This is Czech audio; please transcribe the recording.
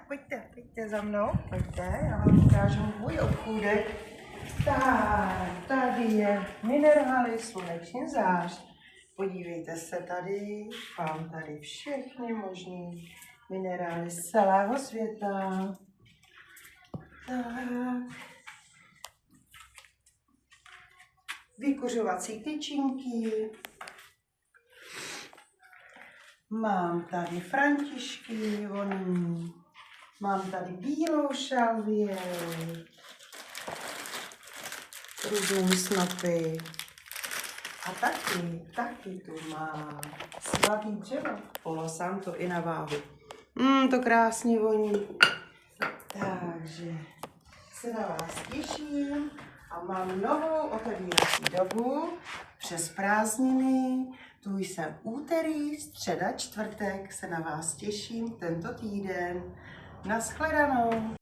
pojďte za mnou, pojďte, já vám ukážu můj obchůdek. Tak, tady je Minerály Sluneční zář. Podívejte se tady, mám tady všechny možné minerály z celého světa. Tak. Vykuřovací tyčinky. Mám tady františky voní. Mám tady bílou šalvěj. Různé snopy. A taky tu mám svatý dřevo. Palo santo i na váhu. To krásně voní. Takže se na vás těším a mám novou otevírací dobu přes prázdniny. Tu jsem úterý, středa, čtvrtek. Se na vás těším tento týden. Nashledanou.